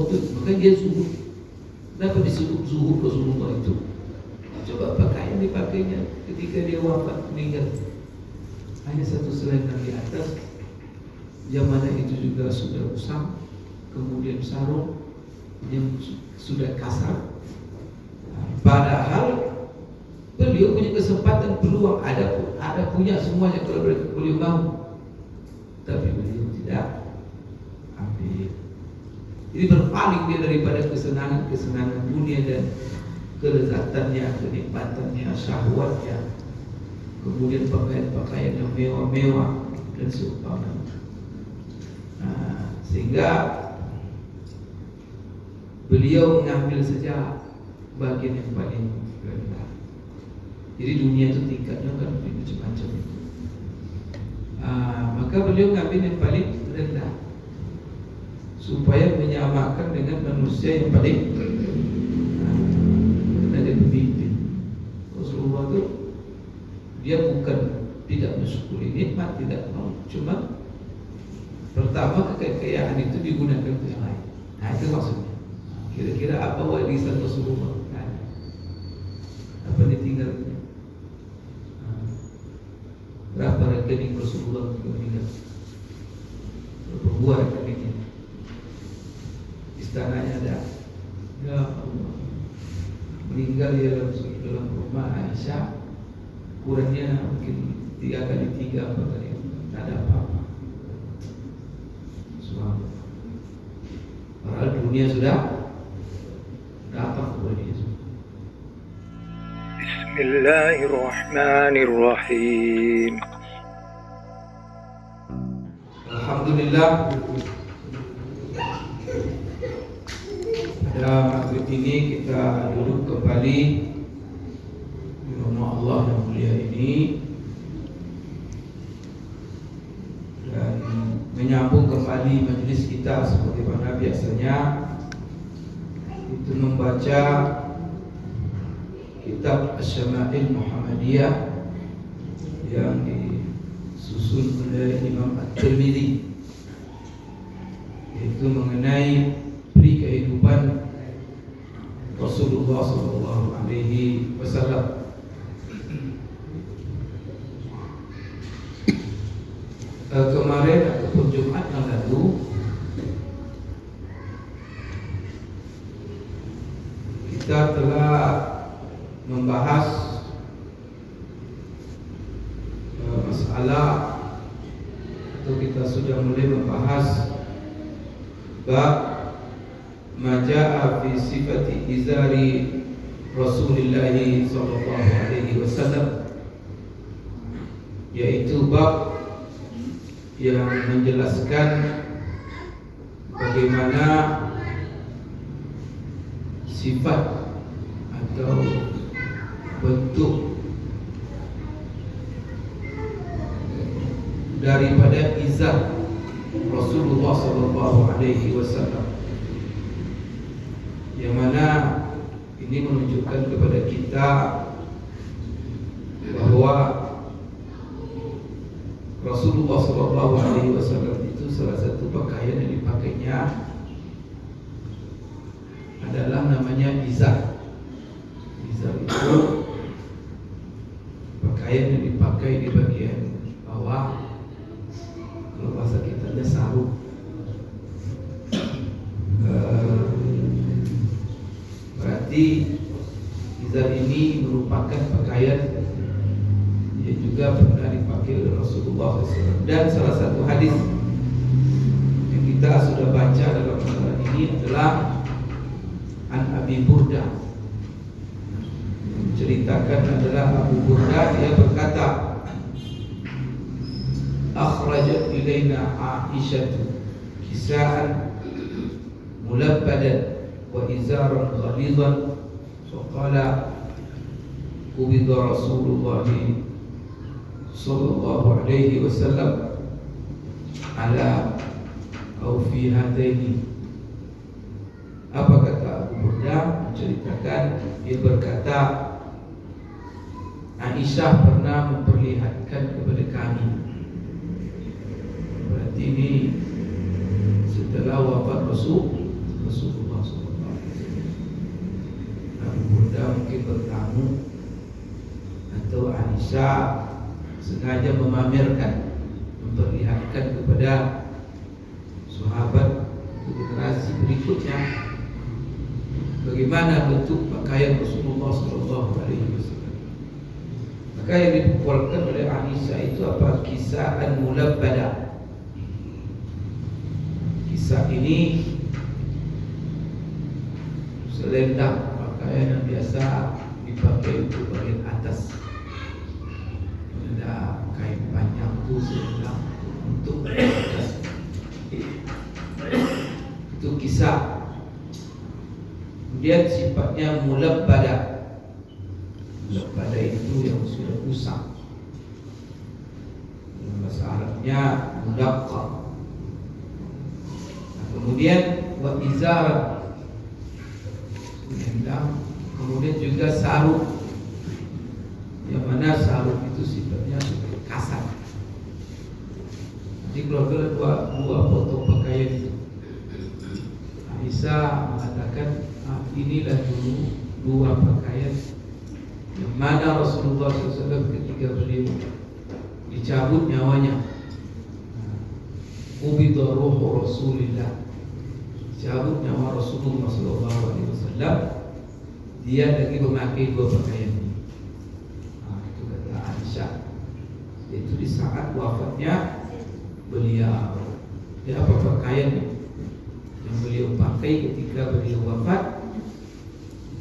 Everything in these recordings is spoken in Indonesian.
itu, maka dia zuhud. Kenapa disebut zuhud Rasulullah itu? Coba pakaian dipakainya ketika dia wafat meninggal. Hanya satu selendang di atas. Zamannya itu juga sudah usang, kemudian sarung yang sudah kasar. Padahal beliau punya kesempatan, peluang, ada punya semuanya kalau beliau mau, tapi beliau tidak ambil. Jadi berpaling dia daripada kesenangan dunia dan kelezatannya, kenikmatannya, syahwatnya, kemudian pakaian yang mewah-mewah dan seumpamanya. Sehingga beliau mengambil saja bagian yang paling rendah. Jadi dunia itu tingkatnya kan macam-macam itu. Maka beliau mengambil yang paling rendah supaya menyamakan dengan manusia yang paling ada pemimpin. Rasulullah itu dia bukan tidak mensyukuri nikmat, tidak mau, cuma pertama kekayaan itu digunakan untuk yang lain. Itu maksudnya. Kira-kira apa warisan Rasulullah? Apa ditinggalnya? Berapa rekening Rasulullah meninggal? Berapa buah rekeningnya? Istananya ada. Ya Allah. Meninggal ya dalam rumah Aisyah. Kurangnya mungkin 3 kali 3 apa kali? Tak ada apa-apa. Padahal dunia sudah datang kepada dia. Bismillahirrahmanirrahim. Alhamdulillah, pada maghrib ini kita duduk kembali di rumah Allah yang mulia ini dan menyambung kembali majelis kita sebagaimana biasanya, itu membaca kitab Asy-Syama'il Muhammadiyah yang disusun oleh Imam At-Tirmidzi, yaitu mengenai pri kehidupan Rasulullah SAW. Kemarin ataupun Jumat yang lalu kita telah membahas masalah, atau kita sudah mulai membahas bab maja'a fi sifati izari Rasulullah sallallahu alaihi wasallam, yaitu bab yang menjelaskan bagaimana sifat atau bentuk daripada izar Rasulullah SAW, yang mana ini menunjukkan kepada kita bahwa Rasulullah SAW itu salah satu pakaian yang dipakainya adalah namanya izar. Izar itu pakaian yang dipakai di bagian bawah, kalau bahasa kita ada sarung. Berarti izar ini merupakan pakaian yang juga pernah dipakai oleh Rasulullah SAW. Dan salah satu hadis yang kita sudah baca dalam masalah ini adalah An Abi Burda. Menceritakan adalah Abu Burda, dia berkata, akhrajat ilaina Aisyah kisaan mulabbadan wa izaran ghalidan faqala qubida Rasulullah sallallahu alaihi wasallam ala au fi hadaini. Apa kata Abu Burda? Menceritakan, dia berkata, Aisyah pernah memperlihatkan kepada kami. Berarti ini setelah wafat Rasulullah Rasulullah SAW. Abu Burda mungkin bertamu atau Aisyah sengaja memamerkan, memperlihatkan kepada sahabat generasi berikutnya bagaimana bentuk pakaian Rasulullah SAW. Maka yang dipukulkan oleh Aisyah itu apa? Kisaan mulabbadah. Kisah ini selendang pakaian yang biasa dipakai untuk bagian atas. Ada kain panjang itu selendang untuk bagian atas. Itu kisah. Kemudian sifatnya mulabbadah. Mulabbadah itu yang sudah usang. Dalam bahasa Arabnya mulaqqah. Kemudian wa izar, kemudian juga sarung, yang mana sarung itu sifatnya kasar. Jadi keluar dua potong pakaian itu. Aisyah mengatakan, inilah dulu dua pakaian yang mana Rasulullah SAW ketika beliau dicabut nyawanya, ubida ruhu Rasulillah, cabut nyawa Rasulullah SAW, dia lagi memakai dua pakaian ini. Itu kata Aisyah. Itu di saat wafatnya beliau. Dia apa pakaian yang beliau pakai ketika beliau wafat?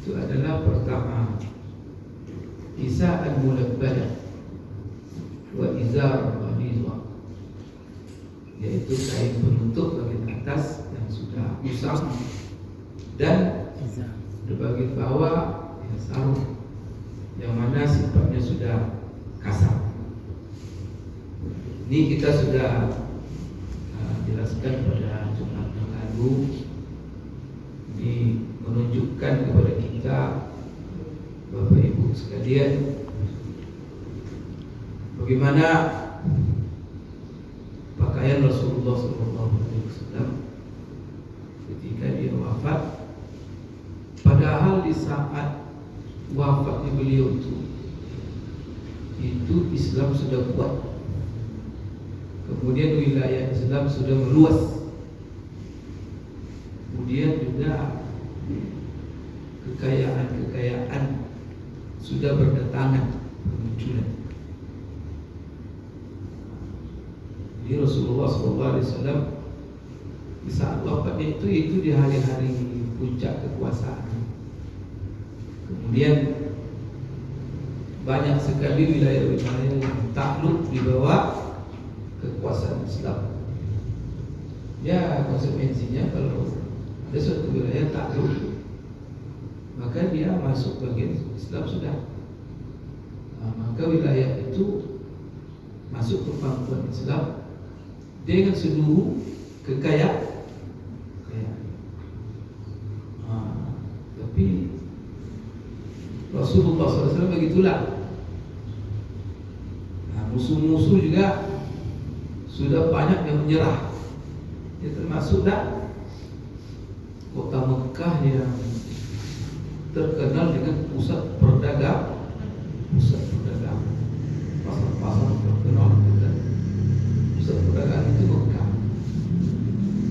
Itu adalah pertama kisaan mulabbadah wa izar ghalidha, yaitu kain penutup bagian atas yang sudah usang, dan di bagian bawah ya, sarung yang mana sifatnya sudah kasar. Ini kita sudah jelaskan pada Jumat yang lalu. Ini menunjukkan kepada kita, Bapak Ibu sekalian, bagaimana pakaian Rasulullah SAW ketika dia wafat. Padahal di saat wafatnya beliau itu Islam sudah kuat, kemudian wilayah Islam sudah meluas, kemudian juga kekayaan sudah berdatangan, bermunculan. Jadi Rasulullah SAW di saat wafatnya itu di hari-hari puncak kekuasaan. Kemudian banyak sekali wilayah-wilayah yang takluk di bawah kekuasaan Islam. Ya, konsekuensinya kalau ada suatu wilayah takluk, maka dia masuk bagian Islam sudah. Maka wilayah itu masuk ke pangkuan Islam dengan seluruh kekayaan. Tapi Rasulullah SAW begitulah. Musuh-musuh juga sudah banyak yang menyerah. Ya, termasuk kota Mekah yang terkenal dengan pusat perdagangan, pasar-pasar terkenal dengan pusat perdagangan itu Mekah.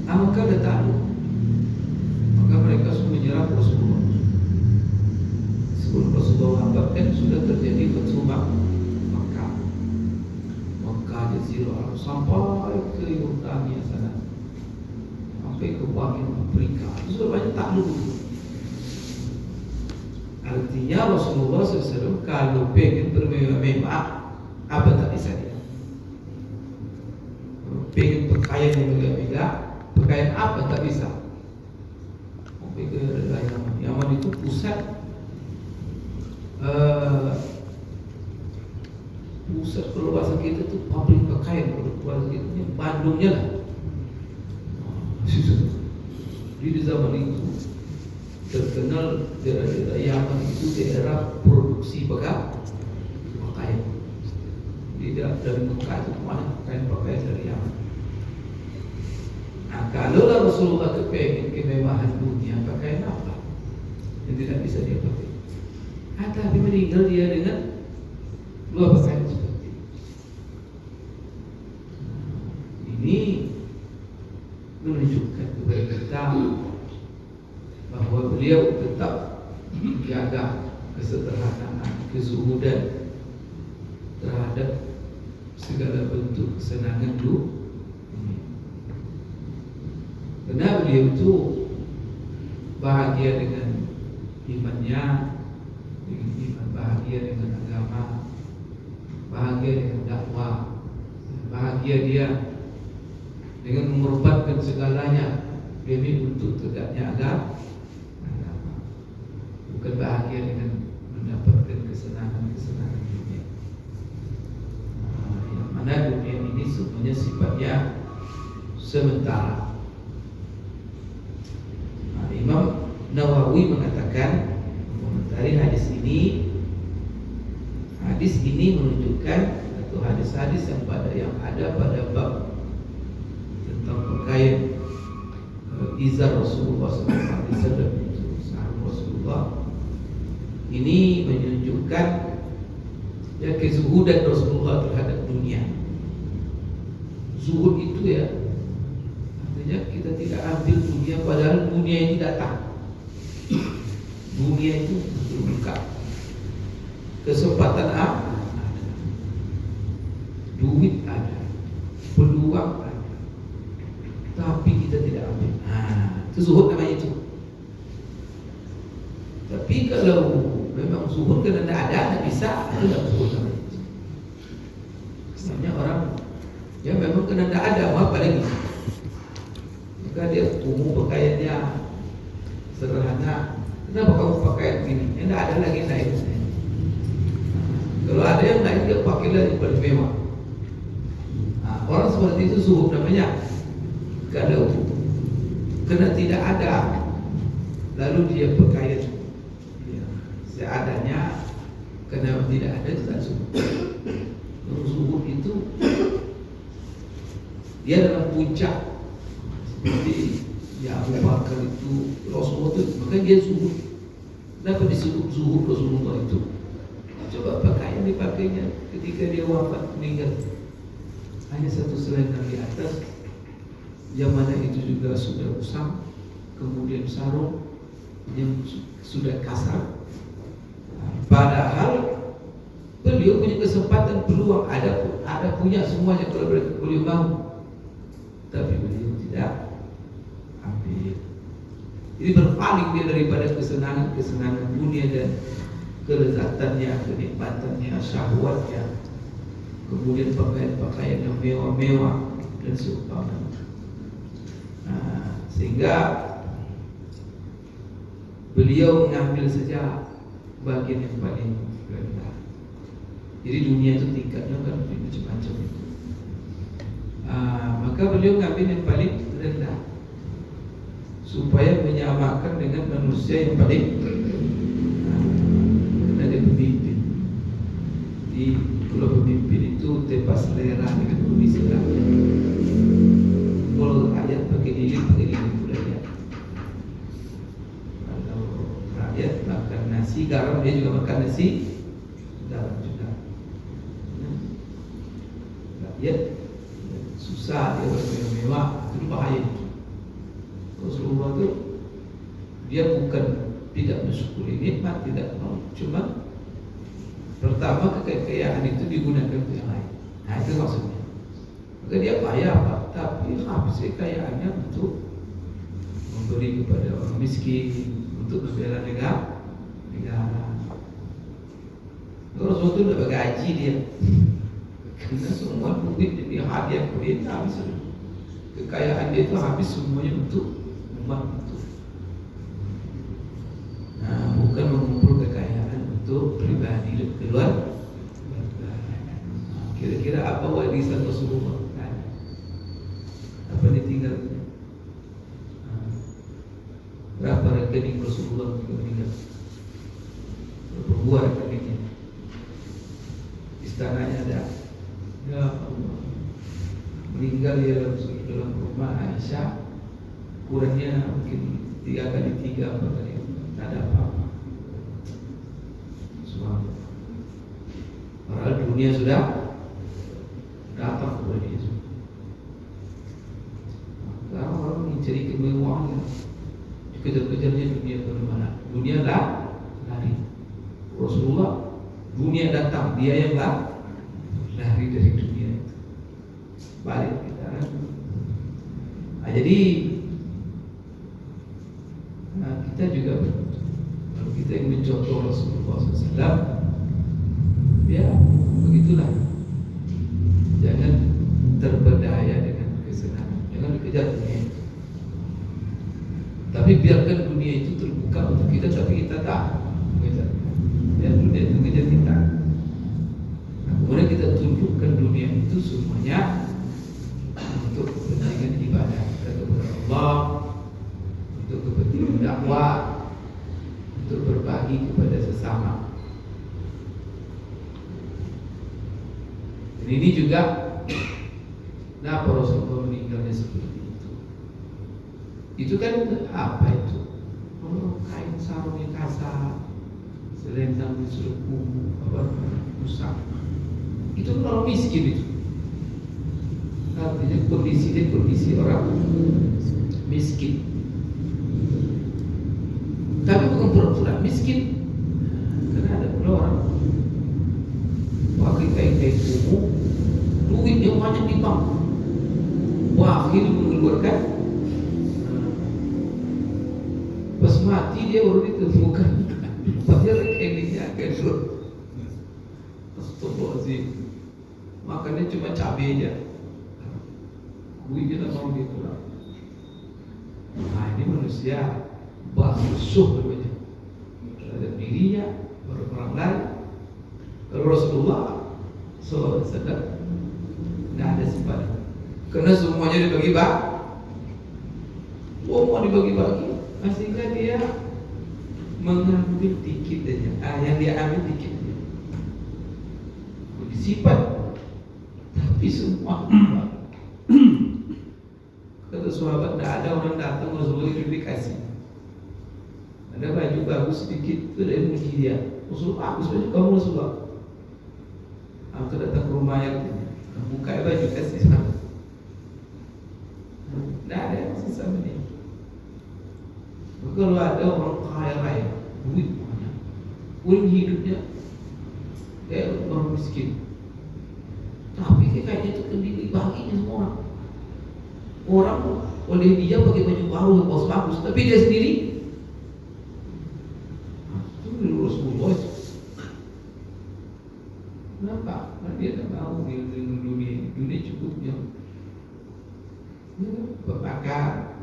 Mekah dah tahu, maka mereka semua menyerah Rasulullah. Sebelum Rasulullah wafatkan sudah terjadi percuma Mekah, Jazirah Arab sampai ke Yordania sana, sampai ke bagian Afrika. Itu sudah banyak takluk. Artinya Rasulullah SAW kalau pengen bermewah-mewah, apa tak bisa dia? Pengen pakaian yang megah-megah, pakaian apa tak bisa? Sampai ke Yaman. Yaman itu pusat perluasan kita tu pabrik pakaian, perluasan kita ni Bandungnya lah. Jadi di zaman itu terkenal daerah-daerah Yaman itu daerah produksi pakaian. Dari Mekah itu mana pakaian dari Yaman. Nah, kalau Rasulullah kepengen kemewahan dunia, tidak bisa dia pakai. Tapi meninggal dia dengan dua pakaian seperti ini. Ini menunjukkan kepada kita bahwa beliau tetap menjaga kesederhanaan, kezuhudan terhadap segala bentuk kesenangan dunia. Karena beliau itu bahagia dengan imannya, dengan iman, bahagia dengan agama, bahagia dengan dakwah, bahagia dia dengan mengorbankan segalanya demi untuk tegaknya agama. Bukan bahagia dengan mendapatkan kesenangan-kesenangan dunia. Yang mana dunia ini semuanya sifatnya sementara. Imam Nawawi mengatakan mengomentari hadis ini menunjukkan atau hadis-hadis yang ada pada bab tentang pakaian izar Rasulullah SAW, sarung Rasulullah, ini menunjukkan ya kezuhudan Rasulullah terhadap dunia. Zuhud itu ya artinya kita tidak ambil dunia, padahal dunia itu datang. Dunia itu terbuka, kesempatan ada, duit ada, peluang ada, tapi kita tidak ambil. Itu zuhud namanya itu. Tapi kalau memang zuhud karena tidak bisa, itu tidak zuhud namanya itu. Misalnya orang ya memang karena tidak ada, apa lagi? Maka dia pakaiannya sederhana. Kenapa kamu pakai begini? Tidak ada lagi naik. Kalau ada yang naik dia pakai lagi paling mewah. Orang seperti itu zuhud namanya. Kalau karena tidak ada, lalu dia pakaian seadanya, karena tidak ada itu tak zuhud. Zuhud itu dia dalam puncak. Seperti ya Abu Bakar itu, Rasulullah itu, maka dia zuhud. Kenapa disebut zuhud Rasulullah itu? Coba pakaian dipakainya ketika dia wafat, meninggal, hanya satu selendang di atas, yang mana itu juga sudah usang, kemudian sarung yang sudah kasar. Padahal beliau punya kesempatan, peluang, ada punya semuanya kalau beliau mau, tapi beliau tidak ambil. Jadi berpaling dia daripada kesenangan dunia dan kelezatannya, kenikmatannya, syahwatnya, kemudian pakaian yang mewah-mewah dan seumpamanya. Sehingga beliau mengambil saja bagian yang paling rendah. Jadi dunia itu tingkatnya kan macam-macam itu. Maka beliau mengambil yang paling rendah supaya menyamakan dengan manusia yang paling ada pemimpin. Di kalau pemimpin itu tepas selera dengan kondisi rakyat. Kalau rakyat pakai diri pula dia. Kalau rakyat makan nasi garam, dia juga makan nasi garam juga. Rakyat susah, dia bermewah, itu bahaya. Rasulullah itu dia bukan tidak mensyukuri nikmat, tidak mau, cuma pertama kekayaan itu digunakan untuk yang lain. Itu maksudnya. Maka dia kaya apa? Tapi habis kekayaannya untuk memberi kepada orang miskin, untuk membela negara. Rasulullah itu tidak bergaji dia, karena semua duit dia hadiah ke dia habis. Kekayaan dia itu habis semuanya untuk umat itu. Bukan mengumpul kekayaan untuk pribadi dan keluarga. Kira-kira apa warisan Rasulullah? Apa ditinggalnya? Berapa rekening Rasulullah ketika meninggal? Berapa buah rekeningnya? Istananya ada. Ya Allah, meninggal dia dalam rumah Aisyah, kurangnya mungkin 3 kali 3, 4 kali, tak ada apa-apa. dunia sudah datang kepada dia. Sekarang orang mencari kemewahan, dikejar-kejarnya dunia kemana? Dunia lari. Rasulullah dunia datang, dia yang lari dari dunia itu. Balik kita. Jadi kita juga kalau kita yang mencontoh Rasulullah SAW, ya begitulah. Jangan terpedaya dengan kesenangan, jangan dikejar dunia itu. Tapi biarkan dunia itu terbuka untuk kita, tapi kita tak mengejar. Ya, dunia itu mengejar kita. Nah, kemudian kita tunjukkan dunia itu semuanya untuk kepentingan ibadah kita kepada Allah, untuk kepentingan dakwah, untuk berbagi kepada sesama. Dan ini juga kenapa Rasulullah meninggalnya seperti itu. Itu kan apa itu? Oh, kain sarungnya kasar, selendang disuruh rusak. Itu orang miskin itu. Artinya kondisi orang miskin. Tapi bukan pura-pura miskin, karena ada pula orang pakai kain kumuh, duitnya banyak di bank, wakil mengeluarkan, pas mati dia baru ditemukan, padahal rekeningnya agak dulu. Astagfirullahaladzim, makannya cuma cabai aja, duitnya tak mau dikeluarkan. Nah, ini manusia basuh namanya terhadap dirinya, orang lain. Kalau Rasulullah SAW tidak ada simpanan, karena semuanya dibagi-bagi. Mau dibagi-bagi, sehingga dia mengambil dikit aja. Yang dia ambil dikit aja, disimpan, tapi semua kata sahabat, tidak ada orang datang Rasulullah itu dikasih. Ada baju bagus sedikit, itu dari muji dia. Rasulullah bagus baju kamu Rasulullah. Aku datang ke rumah yang buka baju kasih sama. Tidak ada yang sisa ini. Kalau ada orang kaya raya, duit banyak, uang hidupnya kayak orang miskin. Tapi kayaknya itu kendili baginya semua orang. Orang oleh dia pakai baju baru bagus, tapi dia sendiri Rasulullah. Kenapa? Karena dia tak mau dengan dunia cukupnya. Berbakar,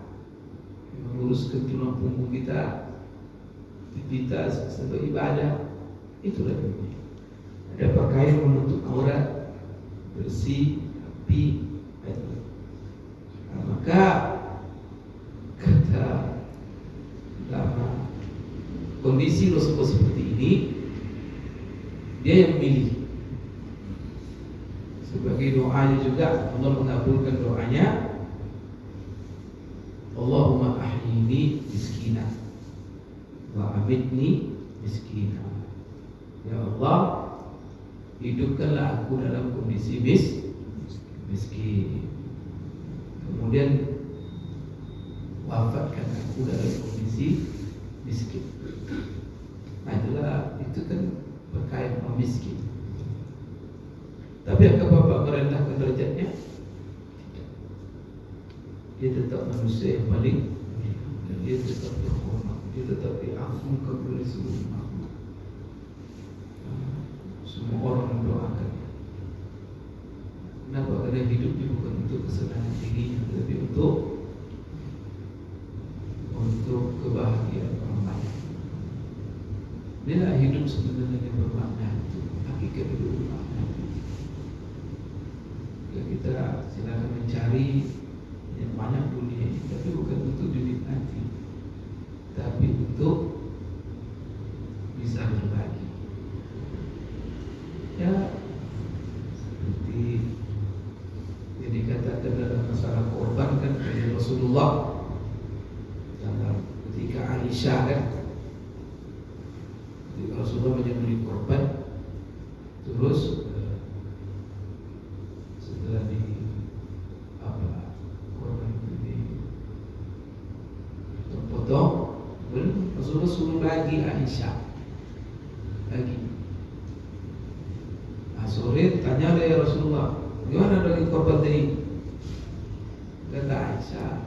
menguruskan tulang punggung kita, aktivitas sebagai ibadah, itulah dunia. Ada pakaian menutup aurat, bersih, rapi, itu. Nah, maka kata lama kondisi Rasulullah seperti ini, dia yang memilih. Sebagai doanya juga Allah mengabulkan doanya. Allahumma ahyini miskina wa amitni miskina. Ya Allah, hidupkanlah aku dalam kondisi miskin. Kemudian wafatkan aku dalam kondisi miskin. Adalah itu kan berkait orang miskin. Tapi apakah Bapak merendahkan derajatnya? Tidak. Dia tetap manusia yang paling mulia, dan dia tetap terhormat, dia tetap diagunkan oleh seluruh makhluk. Semua orang mendoakan. Kenapa? Karena hidupnya bukan untuk kesenangan dirinya, tapi untuk kebahagiaan orang lain. Dia hidup sebenarnya bermakna itu, hakikat itu bermakna itu. Ya, kita silakan mencari yang banyak dunia ini, tapi bukan untuk dinikmati, tapi untuk bisa berbagi. Ya, seperti yang dikatakan dalam masalah korban kan dari Rasulullah dalam ketika Aisyah kan, ketika Rasulullah menyembelih korban, terus Rasulullah suruh bagi Aisyah, bagi. Nah, sore tanya oleh Rasulullah, gimana bagi korban tadi? Kata Aisyah,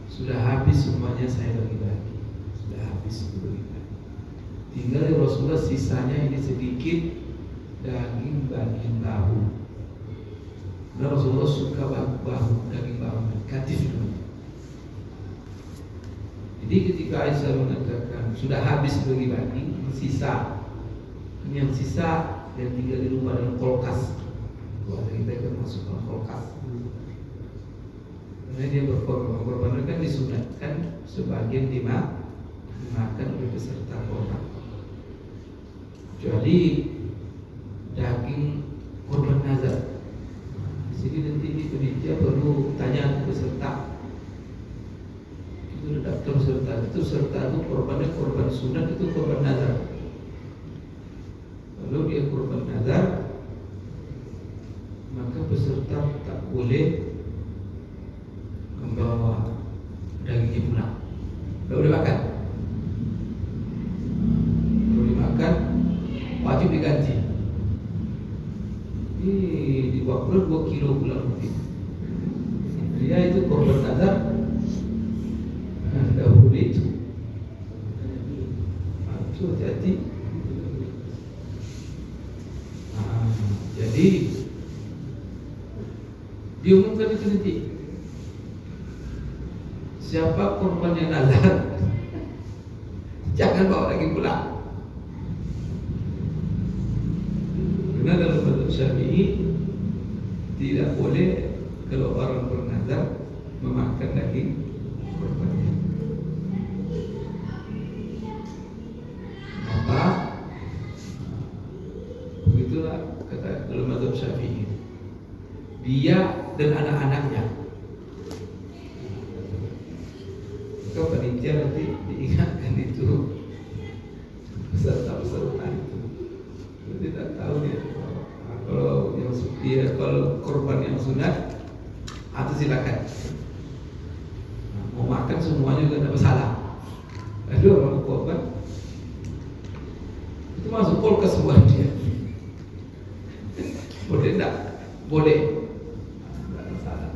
sudah habis semuanya saya bagi-bagi, sudah habis bagi-bagi. Tinggal Rasulullah sisanya ini sedikit daging bahu. Karena Rasulullah suka bahu, daging bahu, katif itu. Jadi ketika Aisyah mengatakan sudah habis bagi-bagi, sisa, ini yang sisa yang tinggal di rumah dalam kulkas. Wah, kita kan masukkan kulkas. Karena dia berkorban kan disunatkan sebagian dimakan oleh peserta korban. Kecuali daging korban nazar. Di sini nanti di panitia perlu tanya ke peserta. Itu daftar serta itu korbannya korban sunat, itu korban nazar. Kalau dia korban nazar, maka peserta tak boleh membawa dagingnya pulang. Tidak boleh makan. Kalau dimakan wajib diganti. Ini dibawa pulang 2 kilo pulang mungkin. Dia itu korban nazar. Dahulu itu hati-hati. Jadi diumumkan itu nanti, siapa korban yang nazar jangan bawa lagi pulang. Karena dalam mazhab Syafi'i tidak boleh kalau orang bernazar memakan daging korbannya. Begitulah kata dalam mazhab Syafi'i. Dia dan anak-anaknya. Maka panitia nanti diingatkan itu peserta-peserta itu. Dia tak tahu dia. Kalau korban yang sunat, atau silakan. Mau makan semuanya juga tidak masalah. Ada orang korban itu masuk kulkas buat dia. Boleh tidak? Boleh, tidak masalah.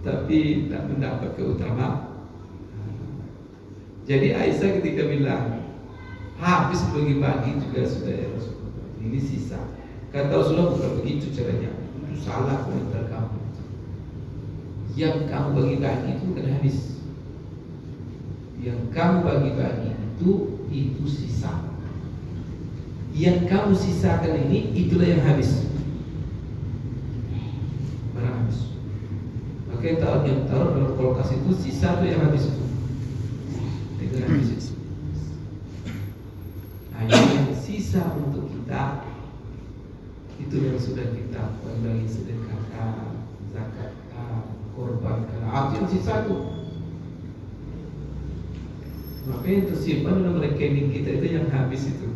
Tapi tak mendapat keutamaan. Jadi Aisyah ketika bilang habis bagi-bagi juga sudah ya Rasulullah, ini sisa. Kata Rasulullah bukan begitu caranya. Itu salah komentar kamu. Yang kamu bagi-bagi itu bukan habis. Yang kamu bagi-bagi itu sisa. Yang kamu sisakan ini itulah yang habis. Barang habis. Maka yang taruh dalam kulkas itu sisa itu yang habis itu. Itu yang habis itu. Nah, yang sisa untuk kita itu yang sudah kita bagi sedekahkan, zakatkan, korbankan. Itu yang sisa itu. Maka yang tersimpan dalam rekening kita itu yang habis itu.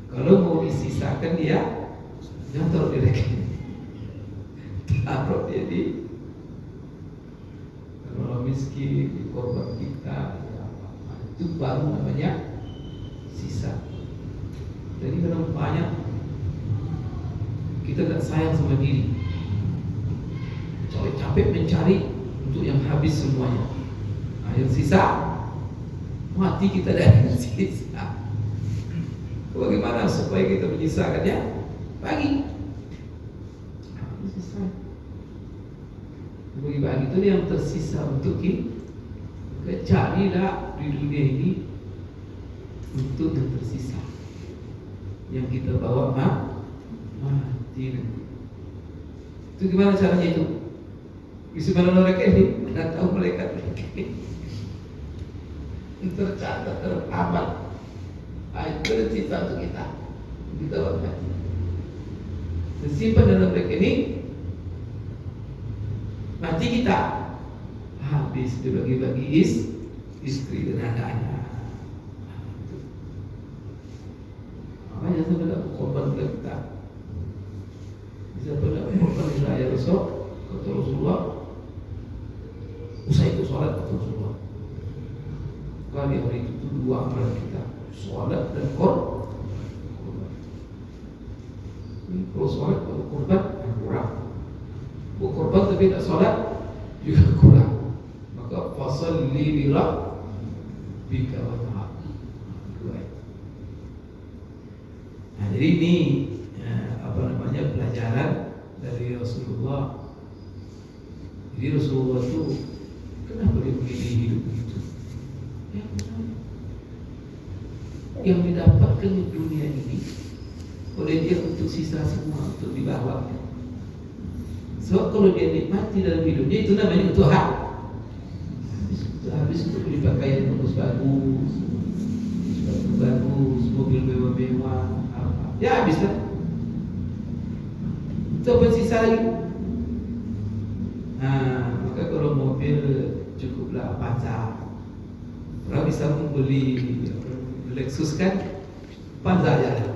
Kalau mau disisakan dia jangan taruh di rekening, taruh dia di orang miskin, di korban kita, ya, itu baru namanya sisa. Jadi kalau banyak kita tidak sayang sama diri, capek mencari untuk yang habis semuanya. Nah, yang sisa mati kita dari sisa. Bagaimana supaya kita menyisakannya? Bagi. Bagi-bagi itu yang tersisa untuk kita. Carilah di dunia ini untuk yang tersisa. Yang kita bawa mati. Itu gimana caranya itu? Isi mana mereka ini? Tidak tahu malaikat ini. Tercatat, teramat. Itu cerita untuk kita bawa. Tersimpan dalam rekening. Mati kita habis dibagi-bagi istri dan anak-anak. Makanya sampai dapat korban kita. Bisa dapat korban di raya besok. Kata Rasulullah, usai itu sholat kata Rasulullah. di hari itu dua amalan kita, sholat dan korban. Kalau sholat, kalau korban kurang. Kalau korban tapi tak sholat juga kurang. Maka fasal lillah bika wa ta'ala. Nah, jadi ini pelajaran dari Rasulullah. Jadi Rasulullah itu kenapa dia begini hidup begitu? Yang didapatkan di dunia ini oleh dia untuk sisa semua, untuk dibawa. Sebab kalau dia nikmati dalam hidupnya, itu namanya untuk hak. Habis untuk beli pakaian bagus-bagus, sepatu bagus, mobil mewah-mewah, apa? Ya habis kan? Itu apa sisa lagi? Nah, maka kalau mobil cukuplah pacar. Orang bisa membeli Lexus kan, Panza aja.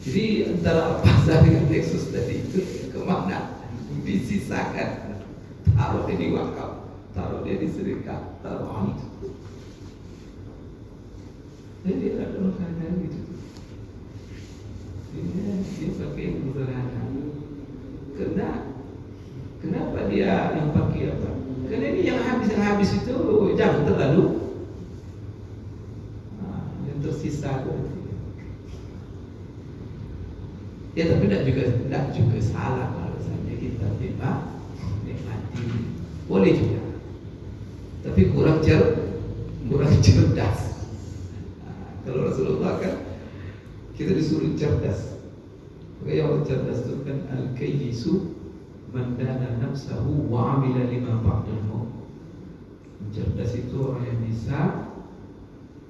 Jadi antara Panza dengan Lexus tadi itu kemana? Disisakan, taruh dia di wakaf, taruh dia di sedekah, taruh itu. Jadi ada orang gitu. Dia pakai yang sederhana. Kenapa dia yang pakai apa? Karena ini yang habis itu jangan terlalu. Yang tersisa itu. Ya tapi tidak juga salah kalau saja kita nikmati, boleh juga. Tapi kurang cerdas. Kalau Rasulullah kan kita disuruh cerdas. Maka yang orang cerdas itu kan al-kayyisu man dana nafsahu wa amila lima ba'dal maut. Cerdas itu orang yang bisa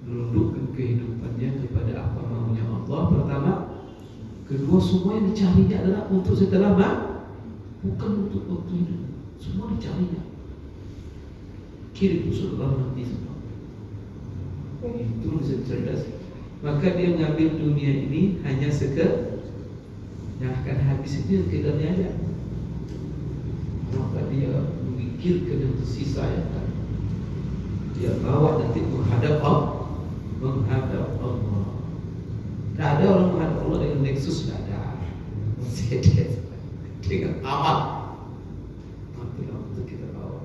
menundukkan kehidupannya kepada apa maunya Allah. Pertama, kedua, semua yang dicarinya adalah untuk setelah bukan untuk waktu hidup. Semua dicarinya. Kirim Rasulullah nanti semua. Itu bisa cerdas. Maka dia mengambil dunia ini hanya yang akan habis itu yang kedarnya aja. Maka dia memikirkan yang tersisa yang akan dia bawa nanti menghadap Allah. Tak ada orang menghadap Allah dengan Lexus, tak ada. Mercedes dengan amal. Nanti untuk kita bawa.